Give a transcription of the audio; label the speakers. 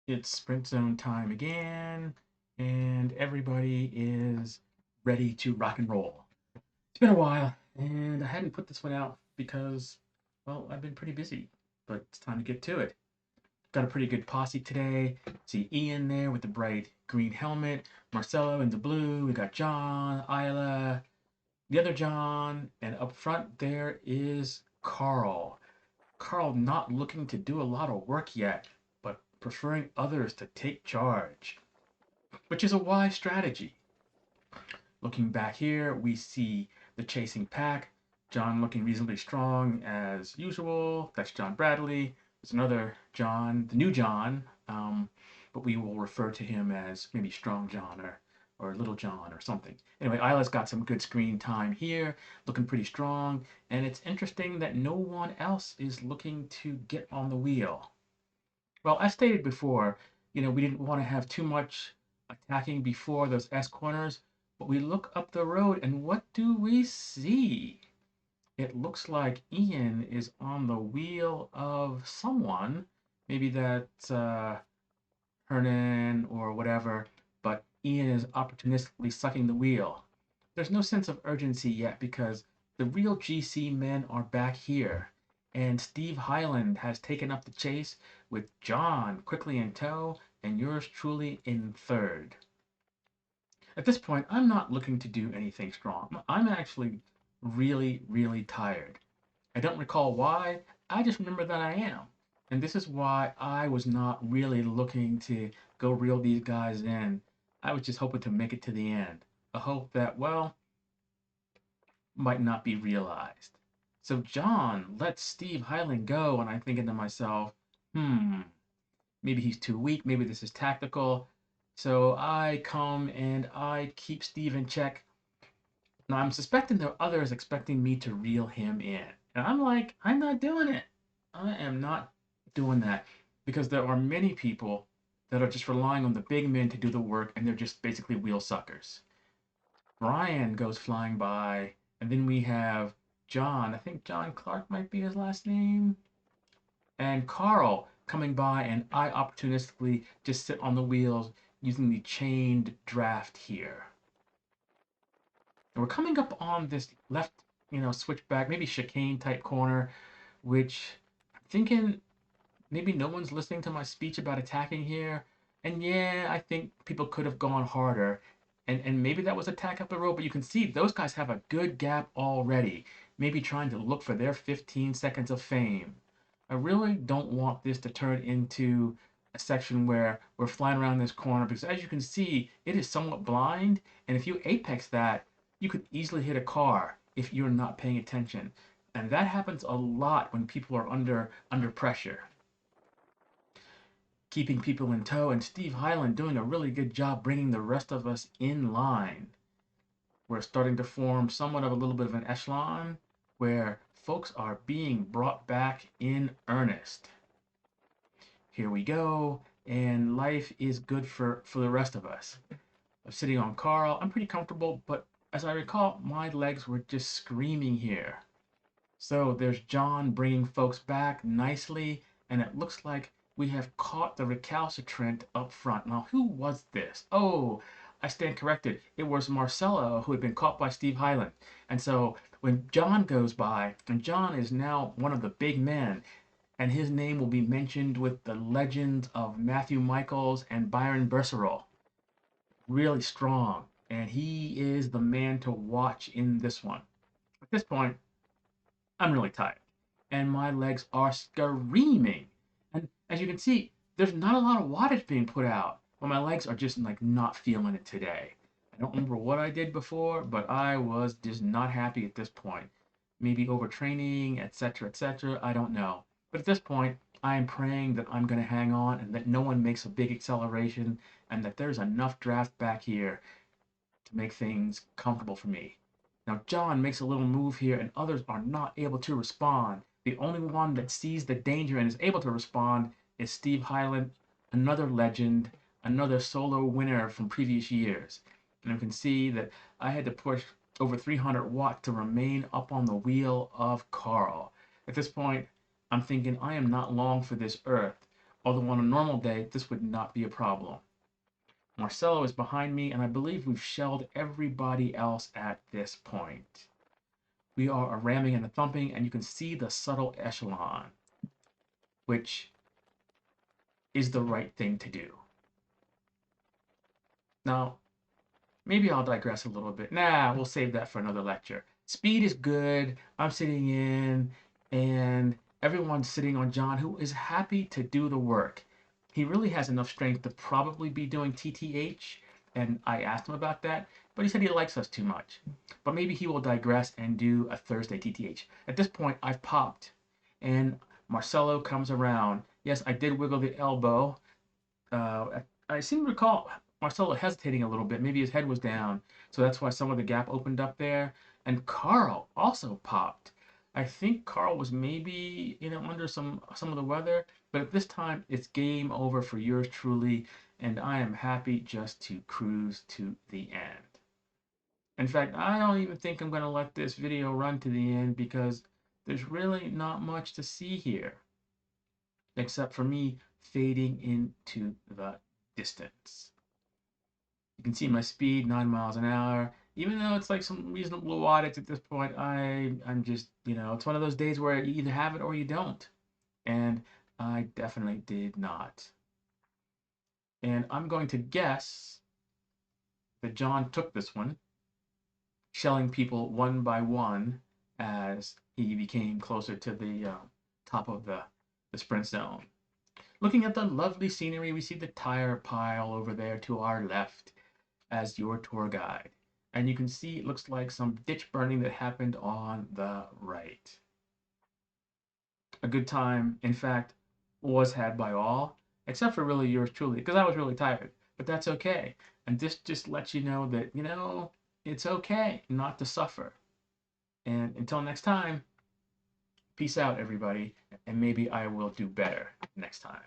Speaker 1: It's sprint zone time again, and everybody is ready to rock and roll. It's been a while, and I hadn't put this one out because, well, I've been pretty busy, but it's time to get to it. Got a pretty good posse today. See Ian there with the bright green helmet, Marcelo in the blue. We got John, Isla, the other John, and up front there is Carl. Carl not looking to do a lot of work yet, but preferring others to take charge, which is a wise strategy. Looking back here, we see the chasing pack. John looking reasonably strong as usual. That's John Bradley. There's another John, the new John, but we will refer to him as maybe Strong John or Little John or something. Anyway, Isla's got some good screen time here, looking pretty strong, and it's interesting that no one else is looking to get on the wheel. Well, as stated before, we didn't want to have too much attacking before those S corners, but we look up the road and what do we see? It looks like Ian is on the wheel of someone. Maybe that's Hernan or whatever, but Ian is opportunistically sucking the wheel. There's no sense of urgency yet because the real GC men are back here, and Steve Hyland has taken up the chase with John quickly in tow and yours truly in third. At this point, I'm not looking to do anything strong. I'm actually really, really tired. I don't recall why, I just remember that I am. And this is why I was not really looking to go reel these guys in. I was just hoping to make it to the end. A hope that, well, might not be realized. So John lets Steve Hyland go, and I'm thinking to myself, maybe he's too weak, maybe this is tactical. So I come and I keep Steve in check. Now I'm suspecting there are others expecting me to reel him in. And I'm like, I'm not doing it. I am not doing that because there are many people that are just relying on the big men to do the work and they're just basically wheel suckers. Brian goes flying by, and then we have John. I think John Clark might be his last name. And Carl coming by, and I opportunistically just sit on the wheels using the chained draft here. And we're coming up on this left, switchback, maybe chicane type corner, which I'm thinking maybe no one's listening to my speech about attacking here. And yeah, I think people could have gone harder. And maybe that was attack up the road, but you can see those guys have a good gap already. Maybe trying to look for their 15 seconds of fame. I really don't want this to turn into a section where we're flying around this corner because as you can see, it is somewhat blind. And if you apex that, you could easily hit a car if you're not paying attention. And that happens a lot when people are under pressure, keeping people in tow, and Steve Hyland doing a really good job bringing the rest of us in line. We're starting to form somewhat of a little bit of an echelon where folks are being brought back in earnest. Here we go, and life is good for the rest of us. I'm sitting on Carl. I'm pretty comfortable, but as I recall, my legs were just screaming here. So there's John bringing folks back nicely, and it looks like we have caught the recalcitrant up front. Now, who was this? Oh, I stand corrected. It was Marcelo who had been caught by Steve Hyland. And so when John goes by, and John is now one of the big men, and his name will be mentioned with the legends of Matthew Michaels and Byron Bercerol. Really strong, and he is the man to watch in this one. At this point, I'm really tired, and my legs are screaming. And as you can see, there's not a lot of wattage being put out, but my legs are just like not feeling it today. I don't remember what I did before, but I was just not happy at this point. Maybe overtraining, etc., etc. I don't know. But at this point, I am praying that I'm going to hang on and that no one makes a big acceleration and that there's enough draft back here to make things comfortable for me. Now, John makes a little move here, and others are not able to respond. The only one that sees the danger and is able to respond is Steve Hyland, another legend, another solo winner from previous years. And you can see that I had to push over 300 watts to remain up on the wheel of Carl. At this point, I'm thinking I am not long for this earth. although on a normal day, this would not be a problem. Marcelo is behind me, and I believe we've shelled everybody else at this point. We are a ramming and a thumping, and you can see the subtle echelon, which is the right thing to do. Now, maybe I'll digress a little bit. Nah, we'll save that for another lecture. Speed is good. I'm sitting in, and everyone's sitting on John, who is happy to do the work. He really has enough strength to probably be doing TTH, and I asked him about that, but he said he likes us too much. But maybe he will digress and do a Thursday TTH. At this point, I've popped, and Marcelo comes around. Yes, I did wiggle the elbow. I seem to recall Marcelo hesitating a little bit. Maybe his head was down, so that's why some of the gap opened up there. And Carl also popped. I think Carl was maybe under some of the weather, but at this time it's game over for yours truly, and I am happy just to cruise to the end. In fact, I don't even think I'm going to let this video run to the end because there's really not much to see here except for me fading into the distance. You can see my speed, 9 miles an hour. Even though it's like some reasonable wattage at this point, I'm just, it's one of those days where you either have it or you don't. And I definitely did not. And I'm going to guess that John took this one, shelling people one by one as he became closer to the top of the sprint zone. Looking at the lovely scenery, we see the tire pile over there to our left as your tour guide. And you can see it looks like some ditch burning that happened on the right. A good time, in fact, was had by all, except for really yours truly, because I was really tired. But that's okay. And this just lets you know that, it's okay not to suffer. And until next time, peace out, everybody, and maybe I will do better next time.